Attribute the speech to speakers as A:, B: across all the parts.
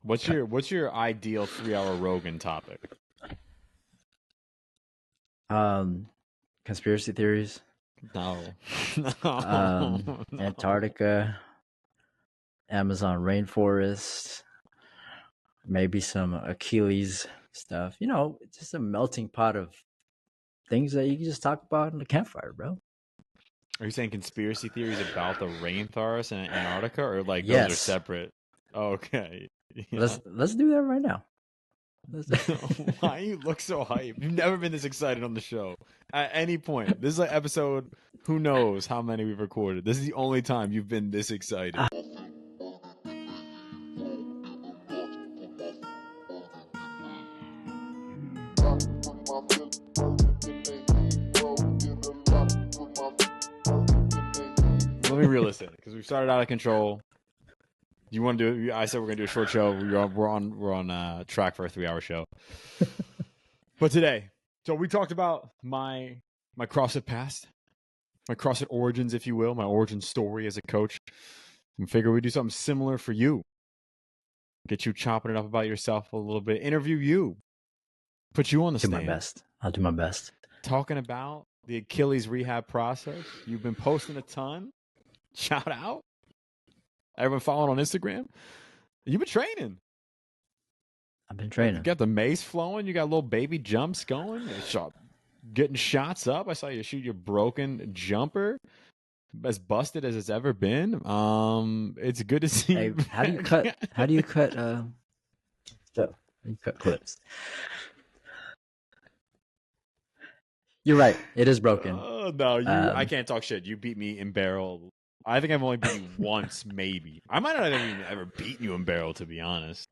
A: What's your ideal 3-hour Rogan topic?
B: Conspiracy theories.
A: No. No.
B: Antarctica, Amazon rainforest, maybe some Achilles stuff. It's just a melting pot of things that you can just talk about in the campfire, bro.
A: Are you saying conspiracy theories about the rainforest in Antarctica, or like those are
B: Yes.
A: separate? Okay. Yeah.
B: Let's do that right now.
A: Why you look so hype? You've never been this excited on the show at any point. This is like episode, who knows how many we've recorded. This is the only time you've been this excited. Let me reel this in because we started out of control. You want to do? I said we're gonna do a short show. We're on track for a 3-hour show. But today, so we talked about my CrossFit past, my CrossFit origins, if you will, my origin story as a coach. And figure we do something similar for you. Get you chopping it up about yourself a little bit. Interview you. Put you on the stand.
B: Do my best. I'll do my best.
A: Talking about the Achilles rehab process. You've been posting a ton. Shout out. Everyone following on Instagram. You've been training.
B: I've been training.
A: You got the mace flowing. You got little baby jumps going. Getting shots up. I saw you shoot your broken jumper. As busted as it's ever been. It's good to see.
B: Hey, how do you cut? How do you cut? You cut clips. You're right. It is broken.
A: Oh no, I can't talk shit. You beat me in barrel. I think I've only beat you once, maybe. I might not have even ever beaten you in barrel, to be honest.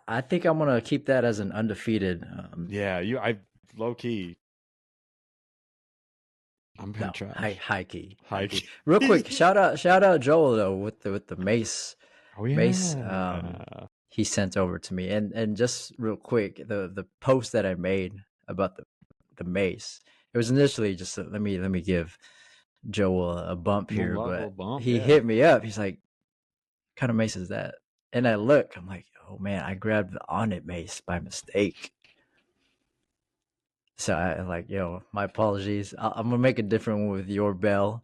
B: I think I'm gonna keep that as an undefeated.
A: I low key. I'm gonna try
B: high key.
A: High key.
B: Real quick, shout out Joel though with the mace.
A: Oh yeah.
B: Mace. He sent over to me, and just real quick, the post that I made about the mace. It was initially just let me give Joel a bump here, but he hit me up. He's like, "What kind of mace is that?" And I'm like, "Oh man, I grabbed the On It mace by mistake." So I'm like, my apologies. I'm gonna make a different one with your bell.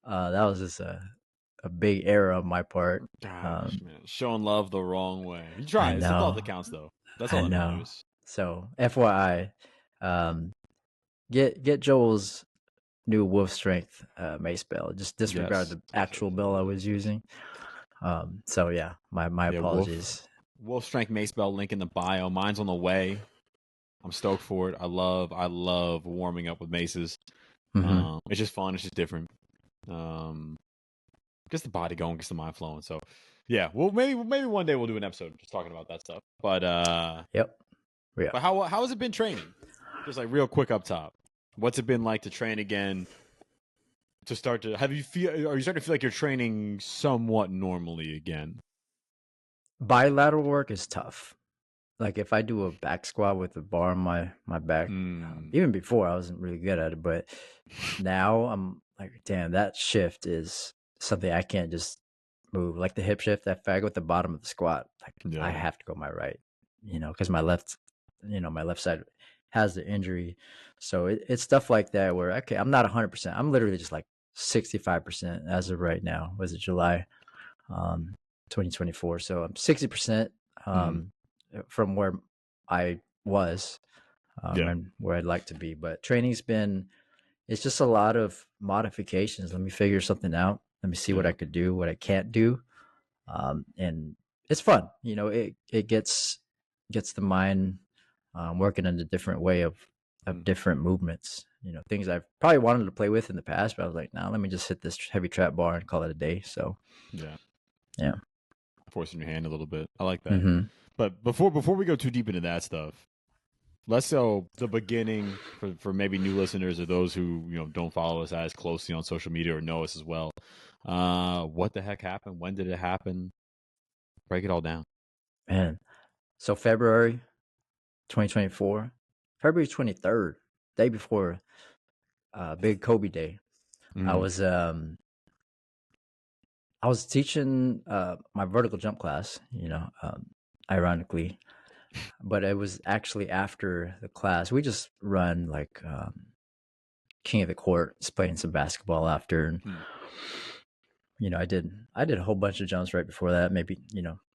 B: That was just a big error on my part.
A: Gosh, man. Showing love the wrong way. You try. It's the love that counts, though. That's all that matters.
B: So FYI, get Joel's new Wolf Strength mace bell. Just disregard the actual bell I was using. So yeah, my apologies.
A: Wolf Strength mace bell link in the bio. Mine's on the way. I'm stoked for it. I love warming up with maces.
B: Mm-hmm.
A: It's just fun. It's just different. Gets the body going, gets the mind flowing. So yeah, well maybe one day we'll do an episode just talking about that stuff. But
B: yep. Yeah.
A: But how has it been training? Just like real quick up top. What's it been like to train again? To start to are you starting to feel like you're training somewhat normally again?
B: Bilateral work is tough. Like if I do a back squat with a bar on my back, even before I wasn't really good at it, but now I'm like, damn, that shift is something I can't just move. Like the hip shift, if I go at the bottom of the squat, I have to go my right, because my left side has the injury. So it's stuff like that where, okay, I'm not 100%. I'm literally just like 65% as of right now. Was it July 2024? So I'm 60%. From where I was and where I'd like to be. But training's it's just a lot of modifications. Let me figure something out. Let me see what I could do, what I can't do. And it's fun. It gets the mind working in a different way of different movements. Things I've probably wanted to play with in the past, but I was like, nah, let me just hit this heavy trap bar and call it a day. So yeah.
A: Forcing your hand a little bit. I like that.
B: Mm-hmm.
A: But before we go too deep into that stuff, let's go the beginning for maybe new listeners or those who don't follow us as closely on social media or know us as well. What the heck happened? When did it happen? Break it all down.
B: Man, so February 2024, February 23rd, day before Big Kobe Day, I was teaching my vertical jump class. ironically. But it was actually after the class. We just run like king of the court, just playing some basketball after. And, I did a whole bunch of jumps right before that. Maybe,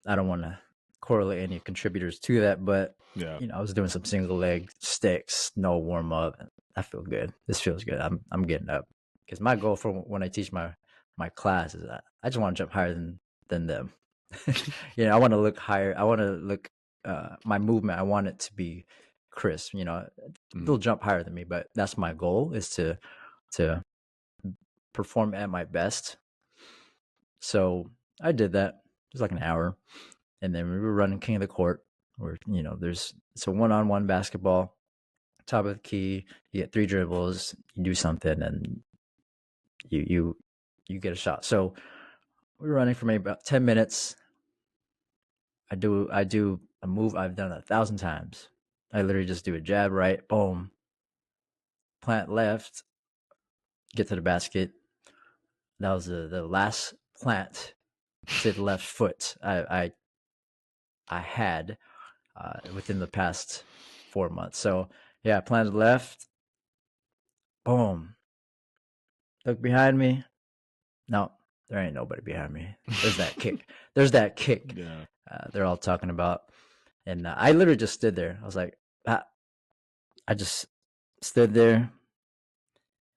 B: I don't want to correlate any contributors to that, but I was doing some single leg sticks, no warm up. I feel good. This feels good. I'm getting up, because my goal for when I teach my class is that I just want to jump higher than them. I want to look higher. I want to look my movement. I want it to be crisp. They'll jump higher than me, but that's my goal, is to perform at my best. So I did that. It was like an hour, and then we were running king of the court, where it's a one-on-one basketball, top of the key. You get 3 dribbles, you do something, and you get a shot. So we were running for maybe about 10 minutes. I do a move I've done 1,000 times. I literally just do a jab right, boom, plant left, get to the basket. That was the last plant to the left foot I had within the past 4 months. So yeah, I planted left, boom. Look behind me. No, there ain't nobody behind me. There's that kick. There's that kick.
A: Yeah.
B: They're all talking about. And I literally just stood there. I was like, I just stood there.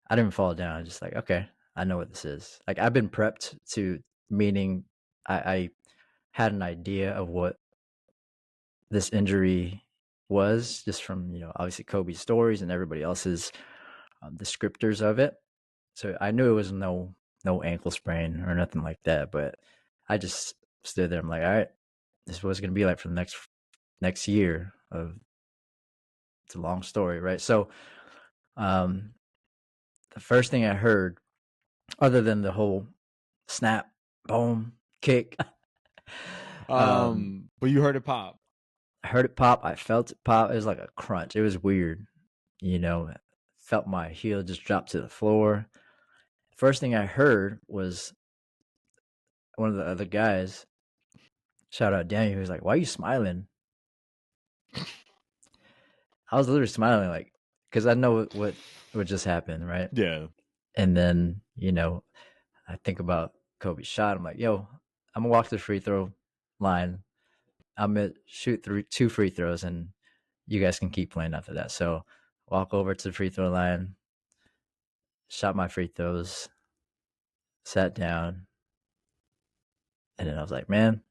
B: I didn't fall down. I was just like, okay, I know what this is. Like, I've been prepped to, meaning I had an idea of what this injury was, just from, obviously Kobe's stories and everybody else's descriptors of it. So I knew it was no ankle sprain or nothing like that, but I just stood there. I'm like, all right, this is what it's going to be like for the next year. It's a long story, right? So the first thing I heard, other than the whole snap, boom, kick,
A: but you heard it pop.
B: I heard it pop. I felt it pop. It was like a crunch. It was weird. Felt my heel just drop to the floor. First thing I heard was one of the other guys, shout out Daniel, he was like, "Why are you smiling?" I was literally smiling, like, because I know what just happened, right?
A: Yeah.
B: And then, I think about Kobe's shot. I'm like, yo, I'm going to walk to the free throw line. I'm going to shoot 2 free throws, and you guys can keep playing after that. So walk over to the free throw line, shot my free throws, sat down, and then I was like, man,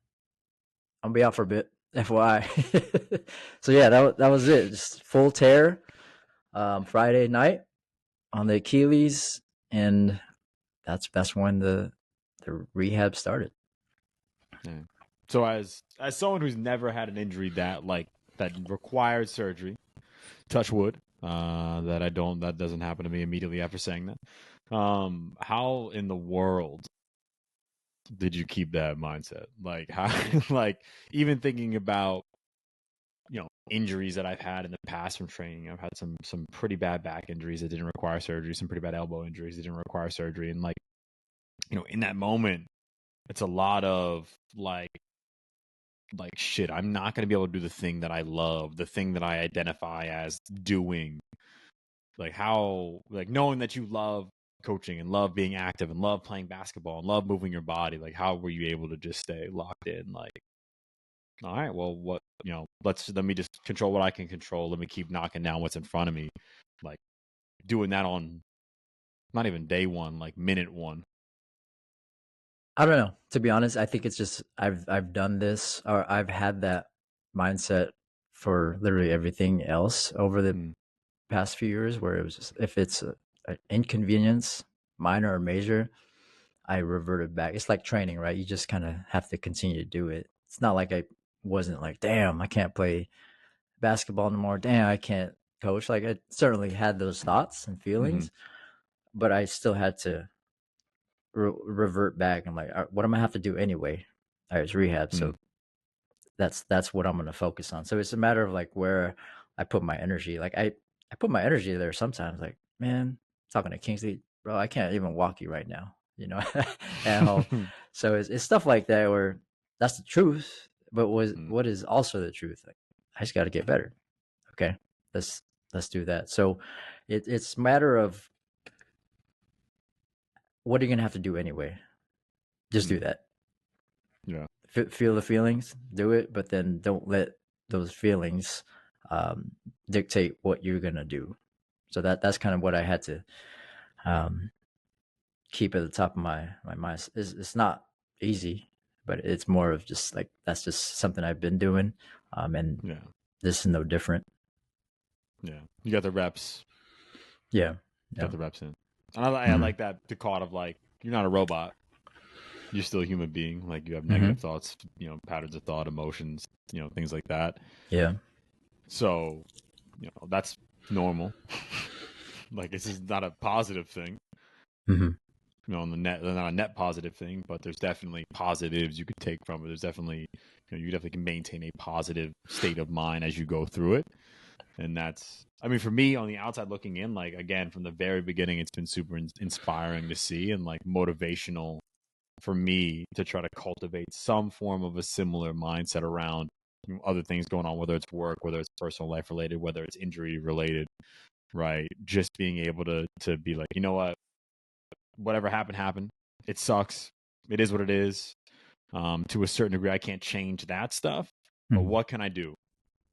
B: I'm going to be out for a bit, FYI. So yeah, that was it. Just full tear Friday night on the Achilles, and that's when the rehab started.
A: Yeah. So as someone who's never had an injury that required surgery, touch wood, that doesn't happen to me immediately after saying that. How in the world did you keep that mindset? Like, how, like, even thinking about, injuries that I've had in the past from training. I've had some pretty bad back injuries that didn't require surgery, some pretty bad elbow injuries that didn't require surgery. And in that moment, it's a lot of like shit, I'm not going to be able to do the thing that I love, the thing that I identify as doing. Like, how, like, knowing that you love coaching and love being active and love playing basketball and love moving your body, like, how were you able to just stay locked in? Like, all right, well, what, let me just control what I can control. Let me keep knocking down what's in front of me. Like, doing that on not even day 1, like minute 1.
B: I don't know. To be honest, I think it's just I've done this, or I've had that mindset for literally everything else over the past few years, where it was just, if it's an inconvenience, minor or major, I reverted back. It's like training, right? You just kind of have to continue to do it. It's not like I wasn't like, damn, I can't play basketball anymore. Damn, I can't coach. Like, I certainly had those thoughts and feelings, but I still had to revert back. I'm like, what am I have to do anyway? All right, it's rehab, so that's what I'm going to focus on. So it's a matter of like where I put my energy. Like, I put my energy there sometimes. Like, man, talking to Kingsley, bro, I can't even walk you right now, at home. So it's stuff like that where that's the truth. but what is also the truth? Like, I just got to get better. Okay, let's do that. So it's a matter of what are you gonna have to do anyway. Just do that.
A: Yeah.
B: Feel the feelings, do it, but then don't let those feelings dictate what you're gonna do. So that's kind of what I had to keep at the top of my mind. It's not easy, but it's more of just like that's just something I've been doing, and this is no different.
A: Yeah, you got the reps.
B: Yeah,
A: got the reps in. And I like that the thought of like you're not a robot. You're still a human being. Like you have negative thoughts, patterns of thought, emotions, things like that.
B: Yeah.
A: So, that's normal. Like this is not a positive thing. On the net, not a net positive thing, but there's definitely positives you could take from it. There's definitely, you definitely can maintain a positive state of mind as you go through it. And that's, I mean, for me on the outside looking in, like, again, from the very beginning, it's been super inspiring to see and like motivational for me to try to cultivate some form of a similar mindset around other things going on, whether it's work, whether it's personal life related, whether it's injury related, right? Just being able to be like, you know what, whatever happened. It sucks. It is what it is. To a certain degree, I can't change that stuff, but what can I do?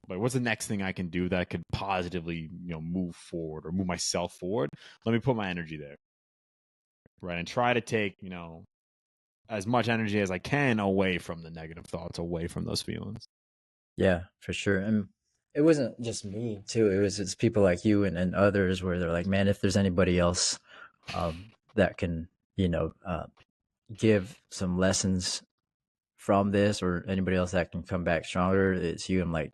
A: Like, what's the next thing I can do that could positively, move forward or move myself forward? Let me put my energy there, right? And try to take, as much energy as I can away from the negative thoughts, away from those feelings.
B: Yeah, for sure. And it wasn't just me too. It's people like you and others where they're like, man, if there's anybody else that can, give some lessons from this, or anybody else that can come back stronger, it's you. I'm like,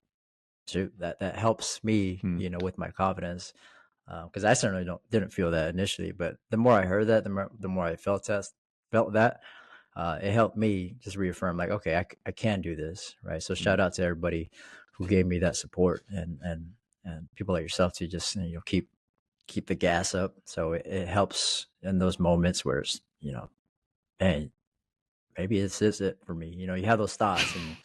B: shoot, that helps me, with my confidence. Because I certainly didn't feel that initially, but the more I heard that, the more I felt that, it helped me just reaffirm, like, okay, I can do this, right? So shout out to everybody who gave me that support, and people like yourself to just keep the gas up. So it helps in those moments where it's man, maybe this is it for me. You have those thoughts, and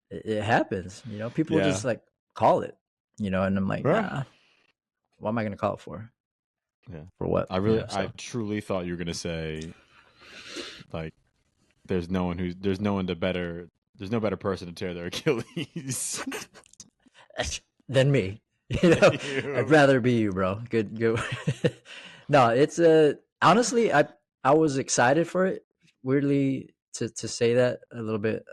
B: it happens. People just like call it, and I'm like, nah, what am I going to call it for?
A: Yeah.
B: For what?
A: I truly thought you were going to say, like, there's no better person to tear their Achilles
B: than me. I'd rather be you, bro. Good. No, it's honestly, I was excited for it. Weirdly, to say that a little bit,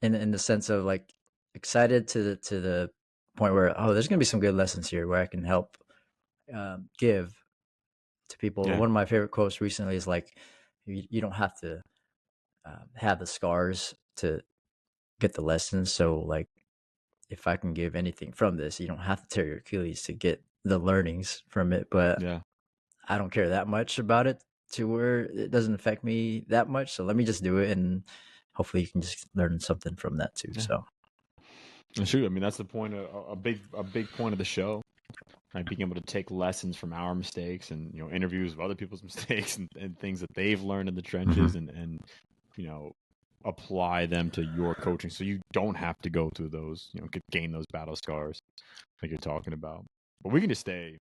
B: in the sense of like excited to the point where there's gonna be some good lessons here where I can help give to people.
A: Yeah.
B: One of my favorite quotes recently is like, you don't have to have the scars to get the lessons. So like, if I can give anything from this, you don't have to tear your Achilles to get the learnings from it. But I don't care that much about it to where it doesn't affect me that much. So let me just do it, and hopefully you can just learn something from that too. So,
A: shoot, I mean, that's the point of a big point of the show. Right, being able to take lessons from our mistakes and interviews of other people's mistakes and things that they've learned in the trenches and apply them to your coaching, so you don't have to go through those, gain those battle scars like you're talking about. But we can just stay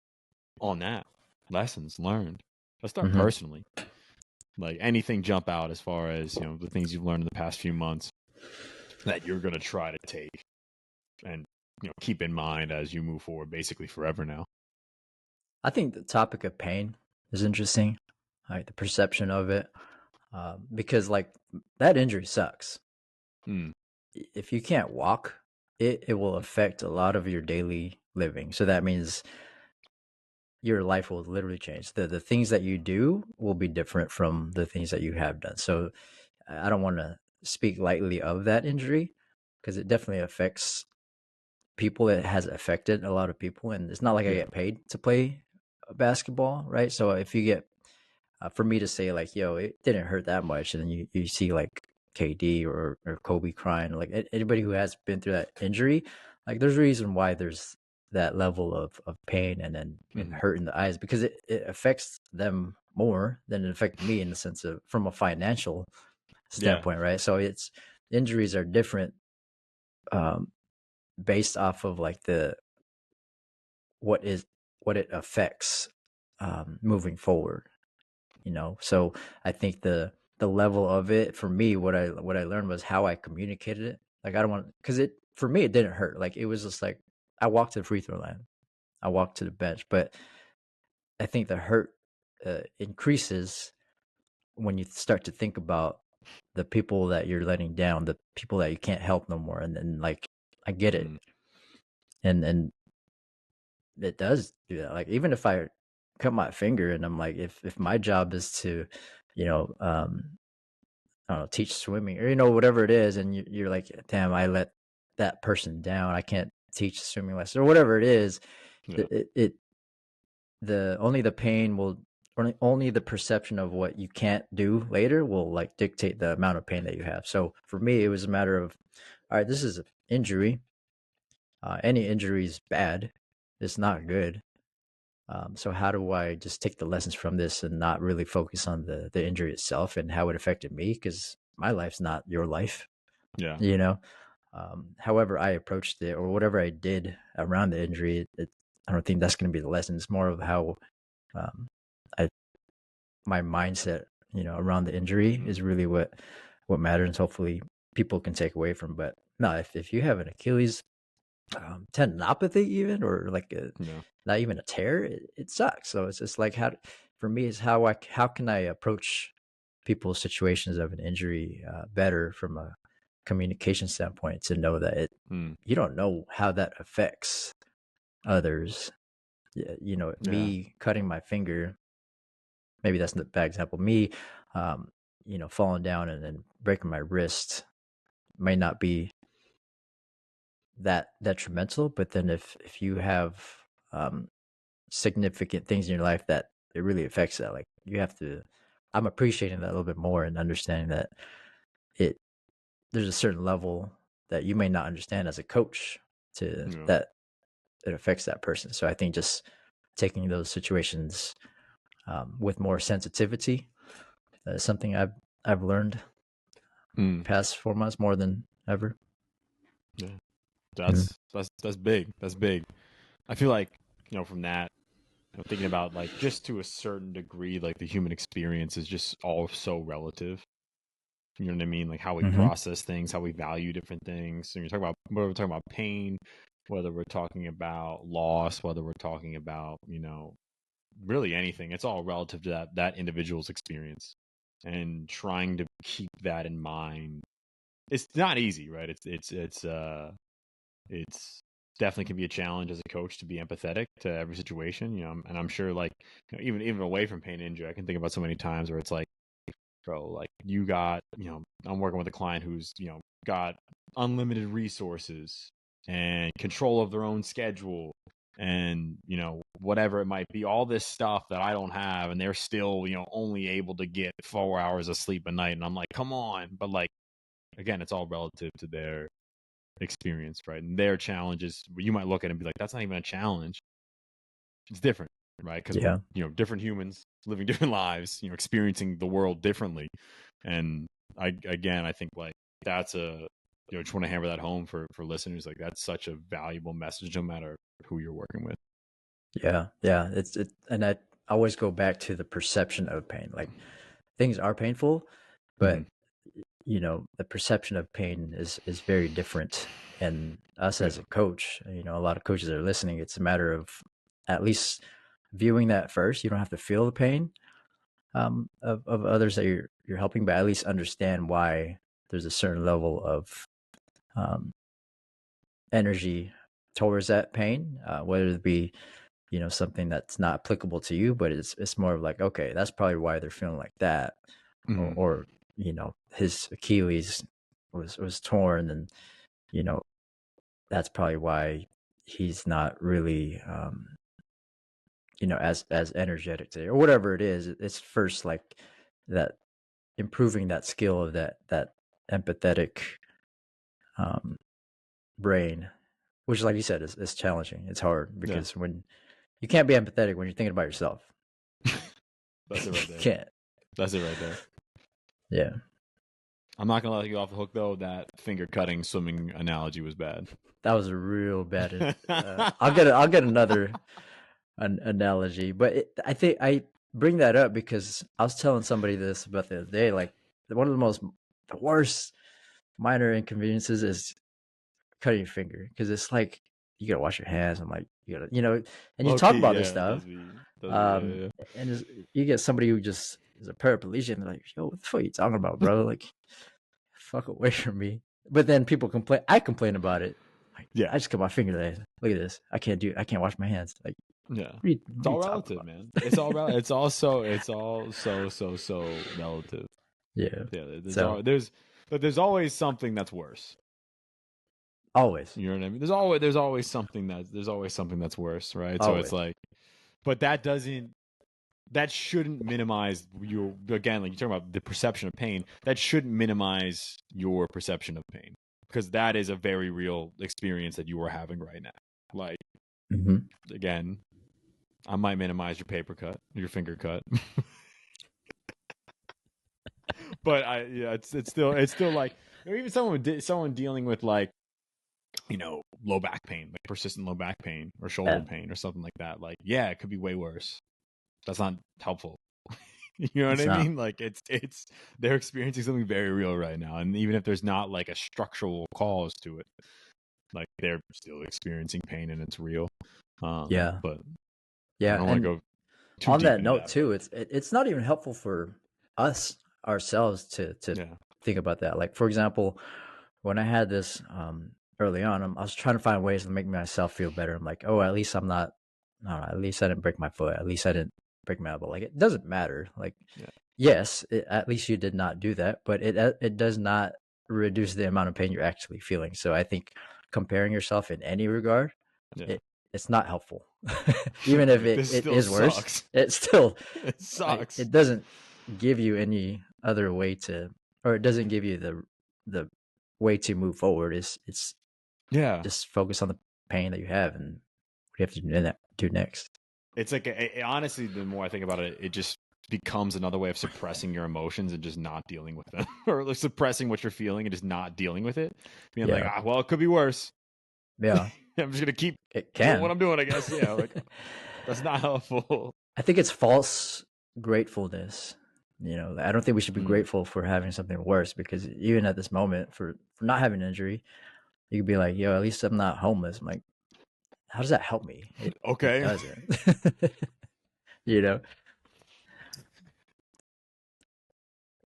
A: on that lessons learned. Let's start personally. Like, anything jump out as far as the things you've learned in the past few months that you're going to try to take and keep in mind as you move forward, basically forever now.
B: I think the topic of pain is interesting, like the perception of it, because like that injury sucks. If you can't walk, it will affect a lot of your daily living. So that means your life will literally change. The things that you do will be different from the things that you have done. So I don't want to speak lightly of that injury, because it definitely affects people. It has affected a lot of people, and it's not like I get paid to play basketball, right? So if you get for me to say like, yo, it didn't hurt that much, and then you see like KD or Kobe crying, like anybody who has been through that injury, like there's a reason why there's that level of pain and hurt in the eyes, because it affects them more than it affected me, in the sense of from a financial standpoint, right? So it's injuries are different based off of like what it affects moving forward, So I think the level of it for me, what I learned was how I communicated it. Like I don't want, because for me it didn't hurt. Like it was just like I walked to the free throw line, I walked to the bench, but I think the hurt increases when you start to think about the people that you're letting down, the people that you can't help no more, and then like I get it, and it does do that. Like even if I cut my finger, and I'm like, if my job is to, you know, I don't know, teach swimming or whatever it is, and you're like, damn, I let that person down. I can't teach swimming lesson or whatever it is.
A: Yeah.
B: Only the pain will, or only the perception of what you can't do later will like dictate the amount of pain that you have. So for me, it was a matter of, all right, this is an injury. Any injury is bad. It's not good. So how do I just take the lessons from this and not really focus on the injury itself and how it affected me? Because my life's not your life.
A: Yeah.
B: However I approached it or whatever I did around the injury, I don't think that's going to be the lesson. It's more of how my mindset, around the injury is really what matters. And hopefully people can take away from. But no, if you have an Achilles tendinopathy, even, or like not even a tear, it sucks. So it's just like for me is how can I approach people's situations of an injury better from a communication standpoint, to know that you don't know how that affects others. Me cutting my finger, maybe that's a bad example. Me, falling down and then breaking my wrist may not be that detrimental, but then if you have significant things in your life that it really affects that, like I'm appreciating that a little bit more and understanding that there's a certain level that you may not understand as a coach that it affects that person. So I think just taking those situations with more sensitivity is something I've learned past 4 months more than ever.
A: Yeah, that's big. That's big. I feel like from that, thinking about like just to a certain degree, like the human experience is just all so relative. You know what I mean? Like how we process things, how we value different things. And you're talking about whether we're talking about pain, whether we're talking about loss, whether we're talking about really anything. It's all relative to that individual's experience, and trying to keep that in mind. It's not easy, right? It's definitely can be a challenge as a coach to be empathetic to every situation, and I'm sure like even away from pain and injury, I can think about so many times where it's like, bro, like you got, I'm working with a client who's, got unlimited resources and control of their own schedule and, whatever it might be, all this stuff that I don't have, and they're still, only able to get 4 hours of sleep a night. And I'm like, come on. But like, again, it's all relative to their experience, right? And their challenges, you might look at it and be like, that's not even a challenge. It's different, right? Because we're different humans living different lives, experiencing the world differently. And I think like that's just want to hammer that home for listeners. Like that's such a valuable message, no matter who you're working with.
B: Yeah, and I always go back to the perception of pain. Like things are painful, but the perception of pain is very different. And us as a coach, a lot of coaches that are listening, it's a matter of at least viewing that first. You don't have to feel the pain of others that you're helping, but at least understand why there's a certain level of energy towards that pain, whether it be something that's not applicable to you, but it's more of like, okay, that's probably why they're feeling like that, or his Achilles was torn, and that's probably why he's not really as energetic today, or whatever it is. It's first like that, improving that skill of that empathetic brain, which, like you said, is challenging. It's hard because when you can't be empathetic when you're thinking about yourself.
A: That's it right there.
B: You can't.
A: That's it right there.
B: Yeah.
A: I'm not gonna let you off the hook though. That finger cutting swimming analogy was bad.
B: That was a real bad. I'll get another analogy, but I think I bring that up because I was telling somebody this about the other day. Like one of the worst minor inconveniences is cutting your finger because it's like you gotta wash your hands. I'm like you gotta, and you talk about this stuff.
A: Yeah.
B: And you get somebody who just is a paraplegic and they're like, yo, what the fuck are you talking about, bro? Like, fuck away from me. But then people complain. I complain about it. Like,
A: Yeah.
B: I just cut my finger today. Look at this. I can't wash my hands. Like,
A: yeah.
B: It's
A: all relative, man. It's all relative. It's all so relative.
B: Yeah.
A: There's always something that's worse.
B: Always.
A: You know what I mean? There's always something that's worse, right?
B: Always.
A: So it's like, but that shouldn't minimize your, again, like you're talking about the perception of pain, that shouldn't minimize your perception of pain, because that is a very real experience that you are having right now. Like, again, I might minimize your finger cut, but it's still like, even someone dealing with like, low back pain, like persistent low back pain or shoulder pain or something like that. Like, yeah, it could be way worse. That's not helpful. You know what I mean? Like it's they're experiencing something very real right now, and even if there's not like a structural cause to it, like they're still experiencing pain and it's real. But I don't want to go too
B: on
A: deep
B: that
A: into
B: note
A: that,
B: too. It's not even helpful for us ourselves to think about that. Like for example, when I had this early on, I was trying to find ways to make myself feel better. I'm like, oh, at least I'm not. No, at least I didn't break my foot. At least I didn't break my elbow. Like it doesn't matter. Like, yes, at least you did not do that, but it does not reduce the amount of pain you're actually feeling. So I think comparing yourself in any regard, it's not helpful. Even if it is worse, it still
A: sucks.
B: It doesn't give you any other way to, or it doesn't give you the way to move forward. It's just focus on the pain that you have and what you have to do next.
A: It's like, honestly, the more I think about it, it just becomes another way of suppressing your emotions and just not dealing with them, or like suppressing what you're feeling and just not dealing with it. Being like, well, it could be worse.
B: Yeah.
A: I'm just gonna keep doing what I'm doing, I guess. Yeah, like that's not helpful.
B: I think it's false gratefulness. I don't think we should be grateful for having something worse, because even at this moment, for not having an injury, you could be like, yo, at least I'm not homeless. I'm like, how does that help me? It doesn't.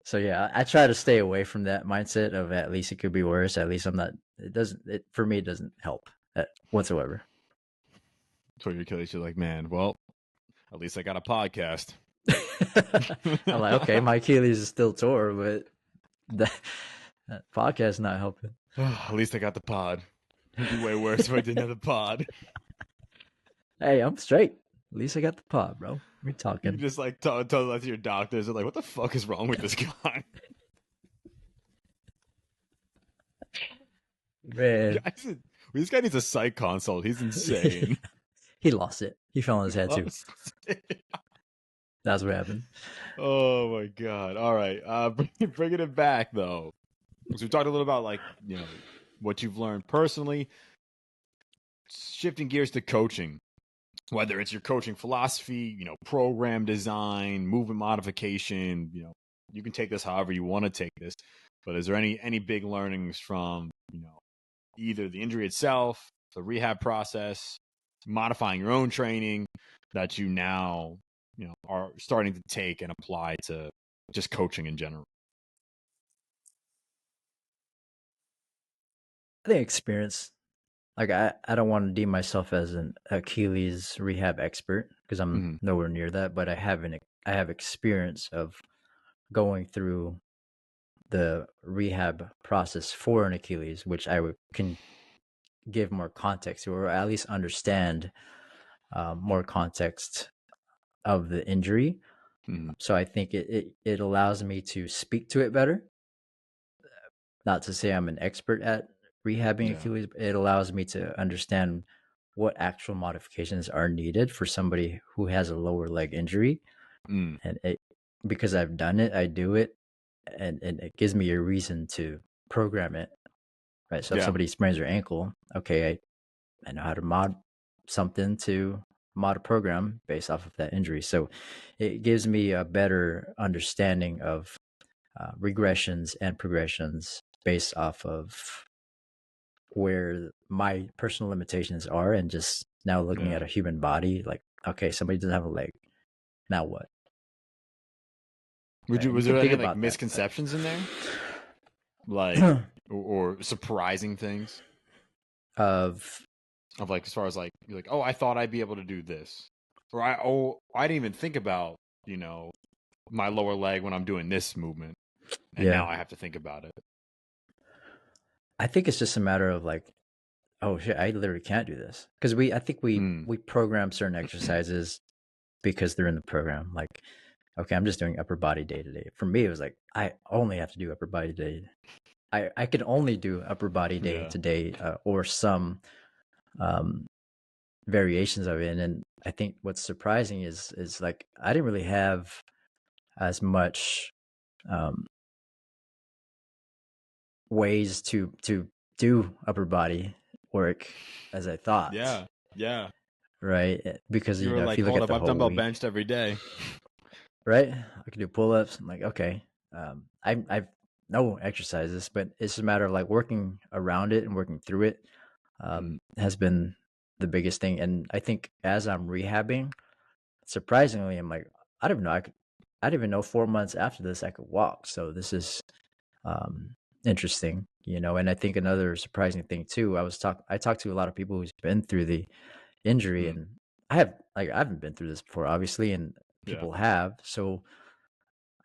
B: So yeah, I try to stay away from that mindset of at least it could be worse. At least I'm not. For me, it doesn't help whatsoever.
A: So your Achilles, you're like, man, well, at least I got a podcast.
B: I'm like, okay, my Achilles is still sore, but that podcast is not helping.
A: At least I got the pod. It'd be way worse if I didn't have the pod.
B: Hey, I'm straight. At least I got the pod, bro. We're talking.
A: You just like tell that to your doctors. They're like, what the fuck is wrong with this guy?
B: Man.
A: This guy needs a psych consult. He's insane.
B: He lost it. He fell on his head too. That's what happened.
A: Oh my god! All right, bringing it back though. So we talked a little about like what you've learned personally. Shifting gears to coaching, whether it's your coaching philosophy, program design, movement modification. You can take this however you want to take this. But is there any big learnings from either the injury itself, the rehab process, modifying your own training that you now are starting to take and apply to just coaching in general?
B: I think experience. Like I don't want to deem myself as an Achilles rehab expert, because I'm nowhere near that, but I have experience of going through the rehab process for an Achilles, which can give more context to, or at least understand more context of the injury. So I think it allows me to speak to it better. Not to say I'm an expert at rehabbing Achilles, but it allows me to understand what actual modifications are needed for somebody who has a lower leg injury. And because I've done it, I do it, and it gives me a reason to program it, right? So if somebody sprains their ankle, okay, I know how to mod something to mod a program based off of that injury. So it gives me a better understanding of regressions and progressions based off of where my personal limitations are, and just now looking at a human body, like, okay, somebody doesn't have a leg. Now what?
A: Was there any like misconceptions in there? Like or surprising things?
B: Of
A: like, as far as like, you're like, oh, I thought I'd be able to do this. Or I didn't even think about, my lower leg when I'm doing this movement. And now I have to think about it.
B: I think it's just a matter of like, oh shit, I literally can't do this. Because I think we program certain exercises because they're in the program. Like, okay, I'm just doing upper body day to day. For me, it was like, I only have to do upper body day. I can only do upper body day to day, or some variations of it. And I think what's surprising is like, I didn't really have as much ways to do upper body work as I thought.
A: Yeah.
B: Right, because
A: you were like,
B: if you look at the
A: I've
B: whole
A: dumbbell
B: week,
A: benched every day.
B: Right, I can do pull-ups. I'm like, okay, I've no exercises, but it's a matter of like working around it and working through it. Has been the biggest thing. And I think as I'm rehabbing, surprisingly, I'm like, I didn't even know 4 months after this I could walk. So this is interesting, and I think another surprising thing too, I talked to a lot of people who's been through the injury, and I haven't been through this before, obviously, and people have. So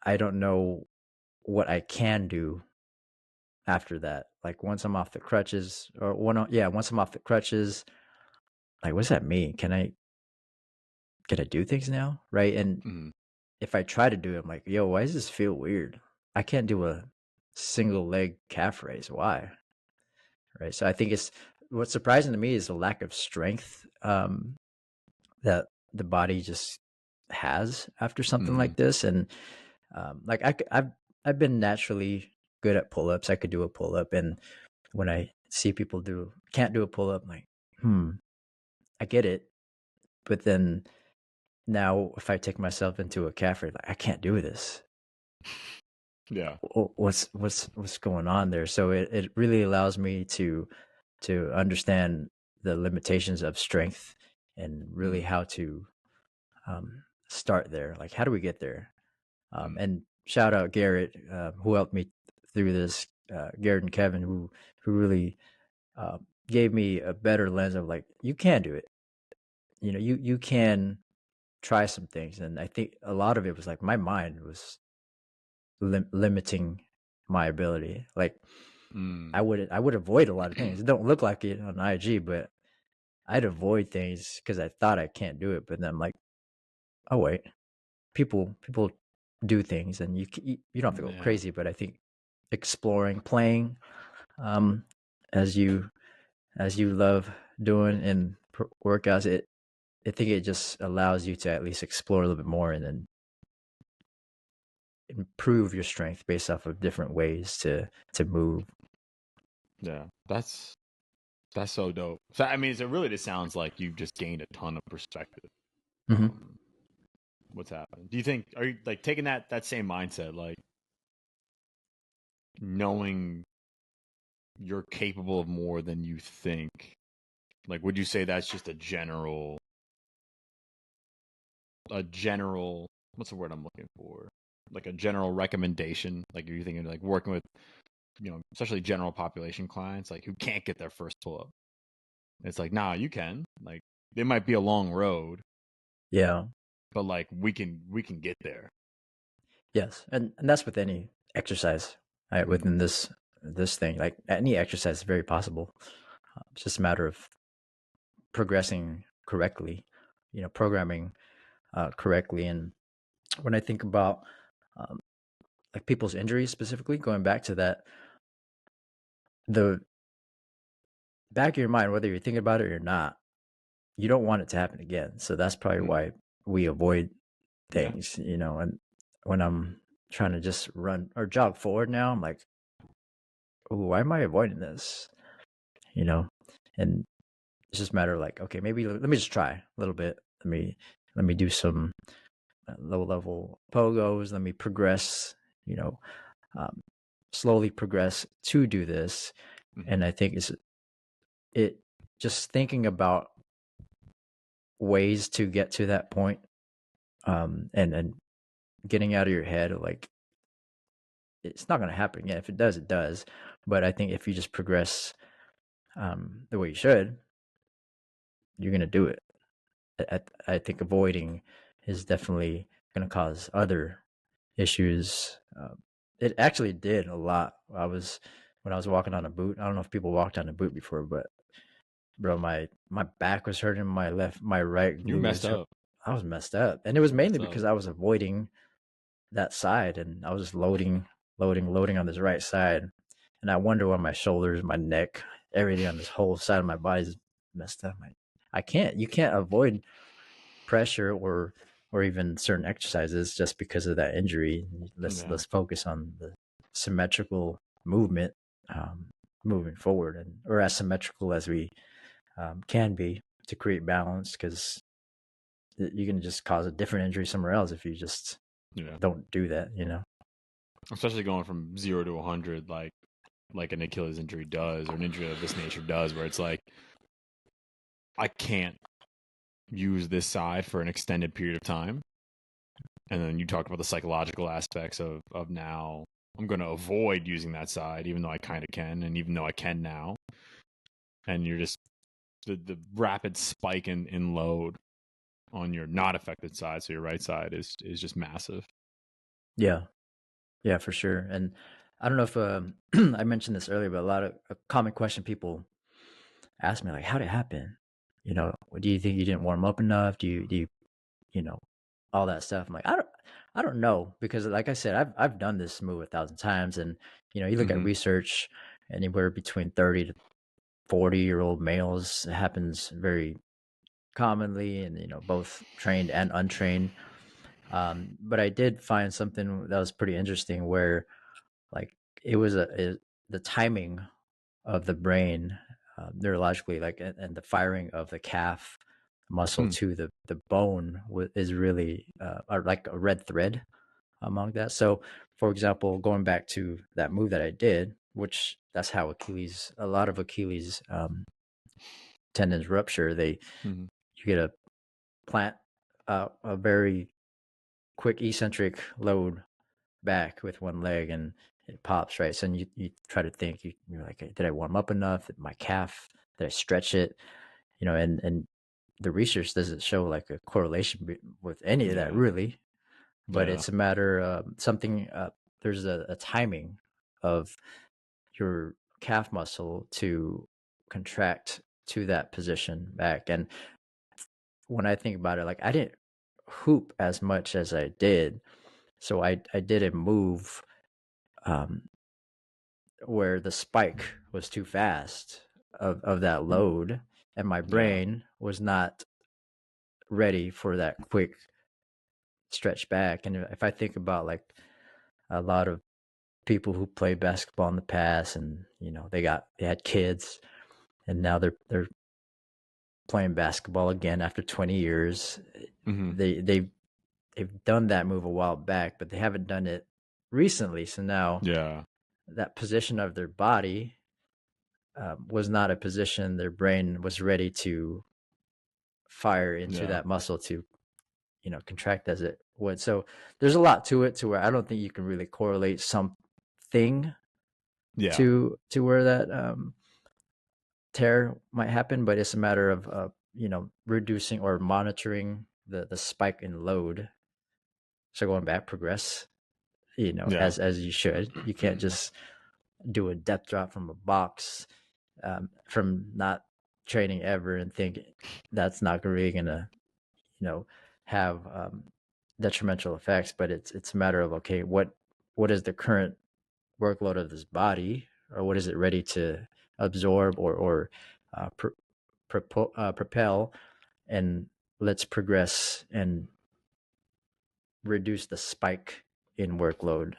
B: I don't know what I can do after that. Like once I'm off the crutches, once I'm off the crutches, like, what does that mean? Can I do things now? Right. And if I try to do it, I'm like, yo, why does this feel weird? I can't do a single leg calf raise. Why? Right. So I think what's surprising to me is the lack of strength that the body just has after something like this. And like I've been naturally good at pull-ups. I could do a pull-up, and when I see people can't do a pull-up, I'm like, I get it. But then now if I take myself into a calf raise, like, I can't do this.
A: Yeah.
B: What's going on there? So it really allows me to understand the limitations of strength, and really how to start there. Like, how do we get there? And shout out Garrett, who helped me through this. Garrett and Kevin, who really gave me a better lens of like, you can do it. You can try some things. And I think a lot of it was like my mind was limiting my ability. Like I would avoid a lot of things. It don't look like it on IG, but I'd avoid things because I thought I can't do it. But then I'm like, oh wait, people do things, and you don't have to go crazy. But I think exploring, playing, as you love doing in workouts, I think it just allows you to at least explore a little bit more, and then improve your strength based off of different ways to move.
A: Yeah, that's so dope. So I mean, it really just sounds like you've just gained a ton of perspective. What's happened? Do you think, are you like taking that same mindset, like knowing you're capable of more than you think? Like, would you say that's just a general, what's the word I'm looking for? Like a general recommendation? Like, are you thinking like working with, especially general population clients, like who can't get their first pull up? It's like, nah, you can. Like, it might be a long road.
B: Yeah.
A: But like, we can get there.
B: Yes. And that's with any exercise, right? Within this thing, like any exercise is very possible. It's just a matter of progressing correctly, programming correctly. And when I think about like people's injuries specifically, going back to that, the back of your mind, whether you're thinking about it or not, you don't want it to happen again. So that's probably why we avoid things, and when I'm trying to just run or jog forward now, I'm like, oh, why am I avoiding this? You know, and it's just a matter of like, okay, maybe let me just try a little bit. Let me do some low level pogos. Let me progress. You know, um, slowly progress to do this. And I think it just thinking about ways to get to that point, and getting out of your head, like it's not going to happen again. If it does, it does. But I think if you just progress the way you should, you're going to do it. I think avoiding is definitely going to cause other issues. It actually did a lot. When I was walking on a boot. I don't know if people walked on a boot before, but bro, my back was hurting. My right
A: You
B: glute
A: messed
B: was.
A: up.
B: I was messed up, and it was mainly
A: Messed up.
B: because I was avoiding that side, and I was just loading on this right side, and I wonder why my shoulders, my neck, everything on this whole side of my body is messed up. You can't avoid pressure or even certain exercises just because of that injury. Let's focus on the symmetrical movement, moving forward, and or as symmetrical as we can be to create balance, because you can just cause a different injury somewhere else if you just don't do that, you know.
A: Especially going from 0 to 100, like an Achilles injury does, or an injury of this nature does, where it's like I can't use this side for an extended period of time. And then you talked about the psychological aspects of now I'm going to avoid using that side, even though I kind of can, and even though I can now. And you're just the rapid spike in load on your not affected side, so your right side is just massive.
B: Yeah, for sure. And I don't know if I mentioned this earlier, but a common question people ask me, like, how'd it happen? You know, do you think you didn't warm up enough? Do you you know, all that stuff? I'm like, I don't know, because like I said, I've done this move 1,000 times, and you know, you look at research, anywhere between 30 to 40-year-old males, it happens very commonly, and you know, both trained and untrained. But I did find something that was pretty interesting, where like it was the timing of the brain, neurologically, like, and the firing of the calf muscle to the bone is really like a red thread among that. So, for example, going back to that move that I did, which that's how a lot of Achilles tendons rupture. You get a plant a very quick eccentric load back with one leg, and it pops, right? So you try to think, you're like, did I warm up enough? My calf, did I stretch it? You know, and the research doesn't show like a correlation with any of that, really. But it's a matter of something. There's a timing of your calf muscle to contract to that position back. And when I think about it, like, I didn't hoop as much as I did, so I did a move where the spike was too fast of that load, and my brain was not ready for that quick stretch back. And if I think about like a lot of people who played basketball in the past, and you know, they had kids, and now they're playing basketball again after 20 years. They've done that move a while back, but they haven't done it recently. So now that position of their body was not a position their brain was ready to fire into that muscle to, you know, contract as it would. So there's a lot to it, to where I don't think you can really correlate something to where that tear might happen, but it's a matter of you know, reducing or monitoring the spike in load. So going back, progress, you know, as you should. You can't just do a depth drop from a box from not training ever and think that's not really gonna, you know, have detrimental effects. But it's a matter of, okay, what is the current workload of this body, or what is it ready to absorb or propel, and let's progress and reduce the spike in workload,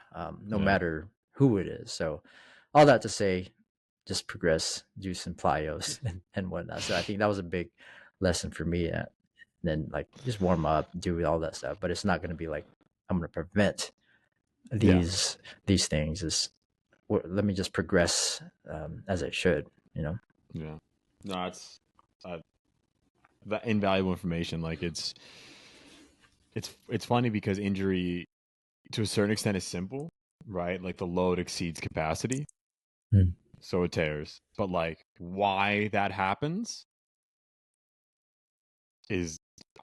B: no matter who it is. So all that to say, just progress, do some plyos and whatnot. So I think that was a big lesson for me. Then like just warm up, do all that stuff. But it's not going to be like I'm going to prevent these things. Is let me just progress as I should.
A: Yeah. No, it's that invaluable information. Like it's funny because injury to a certain extent is simple, right? Like the load exceeds capacity, so it tears. But like why that happens is,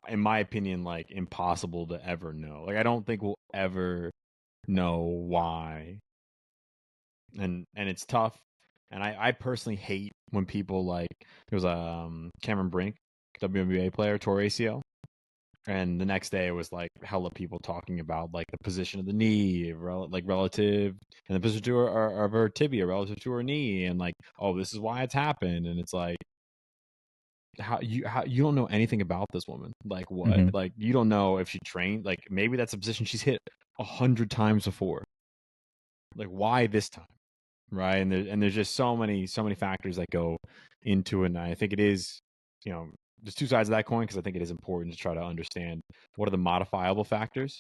A: in my opinion, like impossible to ever know. Like I don't think we'll ever know why, and it's tough. And I personally hate when people like there was a Cameron Brink, WNBA player, tore ACL. And the next day it was like hella people talking about like the position of the knee, like relative, and the position of her tibia relative to her knee, and like, oh, this is why it's happened. And it's like, how you don't know anything about this woman? Like what?
B: Mm-hmm.
A: Like you don't know if she trained. Like maybe that's a position she's hit 100 times before. Like why this time, right? And there's just so many factors that go into it. And I think it is, there's two sides of that coin because I think it is important to try to understand what are the modifiable factors,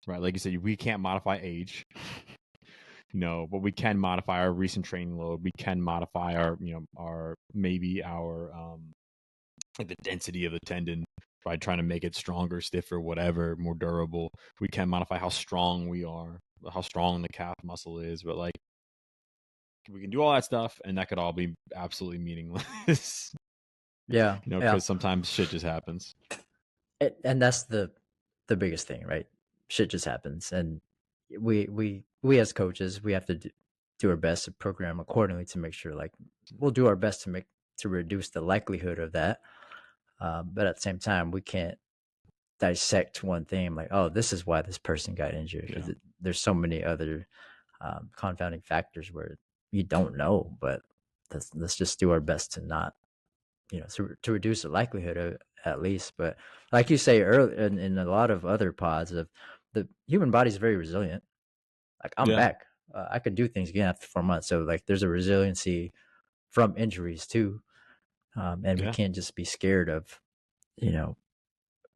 A: right? Like you said, we can't modify age, but we can modify our recent training load. We can modify our, maybe our, like the density of the tendon by trying to make it stronger, stiffer, whatever, more durable. We can modify how strong we are, how strong the calf muscle is, but like we can do all that stuff, and that could all be absolutely meaningless.
B: Yeah,
A: because sometimes shit just happens.
B: And that's the biggest thing, right? Shit just happens, and we as coaches, we have to do our best to program accordingly to make sure, like, we'll do our best to reduce the likelihood of that. But at the same time, we can't dissect one thing like, oh, this is why this person got injured, because there's so many other confounding factors where you don't know. But let's just do our best to not, to reduce the likelihood of it, at least. But like you say earlier, in a lot of other pods, of the human body is very resilient. Like I'm back. I could do things again after 4 months. So like there's a resiliency from injuries too. And we can't just be scared of,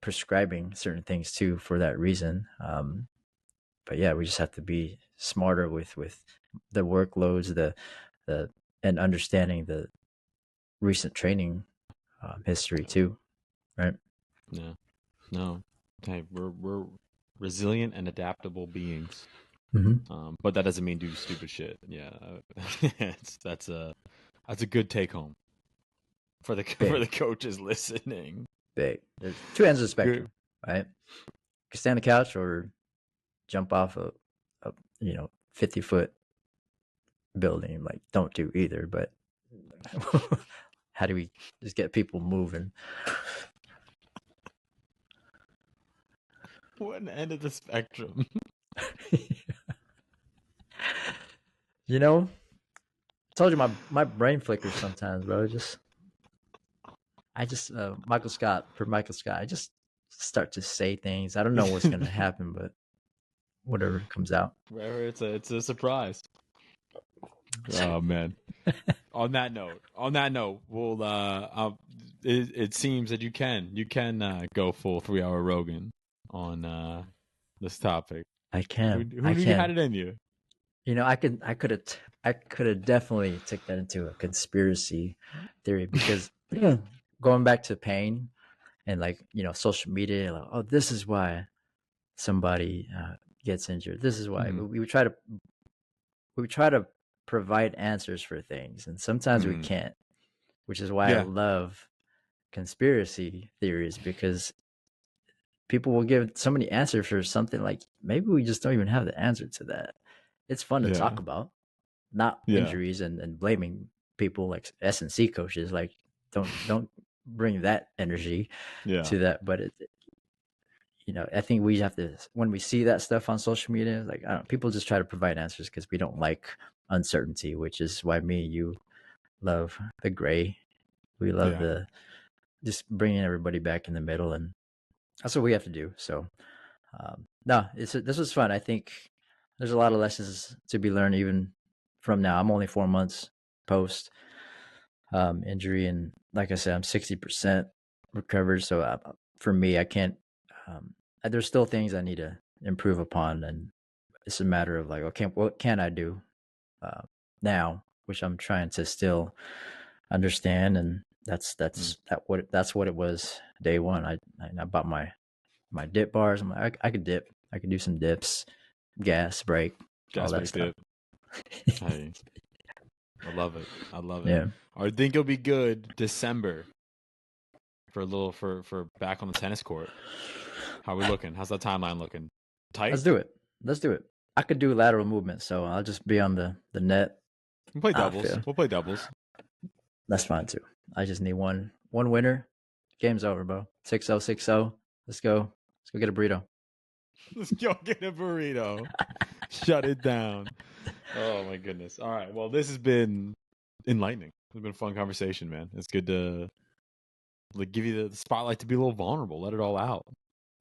B: prescribing certain things too for that reason. But yeah, we just have to be smarter with the workloads, the and understanding the recent training history too, right?
A: Yeah. No. Hey, we're resilient and adaptable beings.
B: Mm-hmm.
A: But that doesn't mean do stupid shit. Yeah, that's a good take home for the coaches listening.
B: Big. There's two ends of the spectrum, right? You can stay on the couch or jump off a 50-foot building. Like, don't do either. But how do we just get people moving?
A: One end of the spectrum.
B: I told you my brain flickers sometimes, bro. I just Michael Scott, I just start to say things. I don't know what's gonna happen, but whatever comes out.
A: It's a surprise. Oh man. On that note, we'll it seems that you can go full 3-hour Rogan on this topic.
B: I can.
A: Who knew you had it in you?
B: I could have definitely took that into a conspiracy theory, because going back to pain and like, social media, like, oh, this is why somebody gets injured. This is why. We try to provide answers for things, and sometimes we can't, which is why I love conspiracy theories, because people will give so many answers for something like maybe we just don't even have the answer to that. It's fun to talk about, not injuries and blaming people like S&C coaches. Like don't bring that energy to that. But I think we have to, when we see that stuff on social media, like, I don't know, people just try to provide answers because we don't like uncertainty, which is why me and you love the gray. We love the just bringing everybody back in the middle, and that's what we have to do. So no, this was fun. I think there's a lot of lessons to be learned even from now. I'm only 4 months post injury, and like I said, I'm 60% recovered. So for me, I can't. There's still things I need to improve upon, and it's a matter of like, okay, what can I do now, which I'm trying to still understand, and that's what it was day one. I bought my dip bars. I'm like, I could dip. I could do some dips, gas break, all that stuff.
A: Dip. Hey, I love it. I love it.
B: Yeah.
A: I think it'll be good December for a little for back on the tennis court. How are we looking? How's that timeline looking? Tight?
B: Let's do it. I could do lateral movement, so I'll just be on the net.
A: We'll play doubles. We'll play doubles.
B: That's fine too. I just need one winner. Game's over, bro. 6-0, 6-0. Let's go. Let's go get a burrito.
A: Let's go get a burrito. Shut it down. Oh my goodness. All right. Well, this has been enlightening. It's been a fun conversation, man. It's good to give you the spotlight to be a little vulnerable. Let it all out.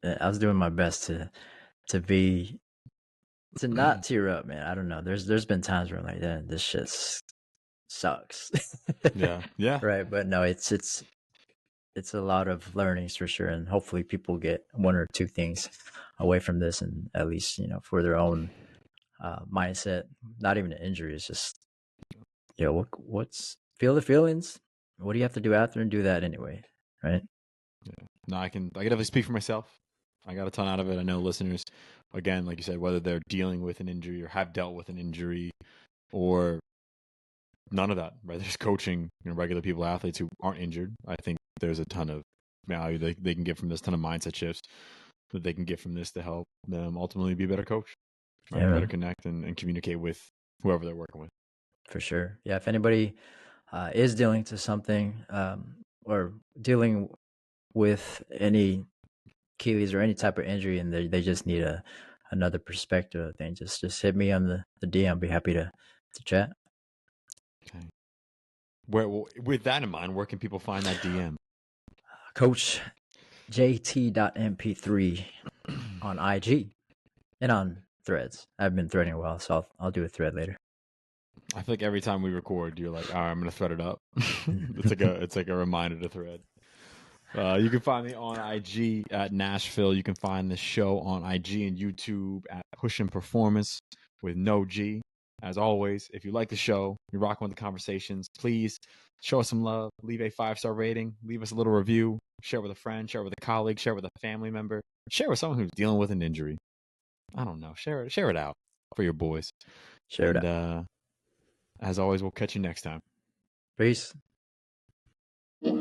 B: I was doing my best to not tear up, man. I don't know. There's been times where I'm like, yeah, this shit sucks.
A: Yeah.
B: Right, but no, it's a lot of learnings for sure, and hopefully people get one or two things away from this, and at least for their own mindset. Not even an injury. It's just what's feel the feelings. What do you have to do after, and do that anyway, right?
A: Yeah. No, I can definitely speak for myself. I got a ton out of it. I know listeners, again, like you said, whether they're dealing with an injury or have dealt with an injury or none of that, right? There's coaching, regular people, athletes who aren't injured. I think there's a ton of value they can get from this, ton of mindset shifts that they can get from this to help them ultimately be a better coach, right? Better connect and communicate with whoever they're working with.
B: For sure. Yeah. If anybody is dealing to something or dealing with any Achilles or any type of injury, and they just need another perspective of things, just hit me on the DM. Be happy to chat.
A: Okay. With that in mind, where can people find that DM?
B: Coach JT.mp3 on IG and on Threads. I've been threading a while, so I'll do a thread later.
A: I feel like every time we record, you're like, all right, I'm going to thread it up. It's like a reminder to thread. You can find me on IG at Nashville. You can find the show on IG and YouTube at Pushin Performance with no G. As always, if you like the show, you're rocking with the conversations, please show us some love. Leave a 5-star rating. Leave us a little review. Share it with a friend. Share it with a colleague. Share it with a family member. Share it with someone who's dealing with an injury. I don't know. Share it out for your boys.
B: Share it out.
A: As always, we'll catch you next time.
B: Peace.
C: My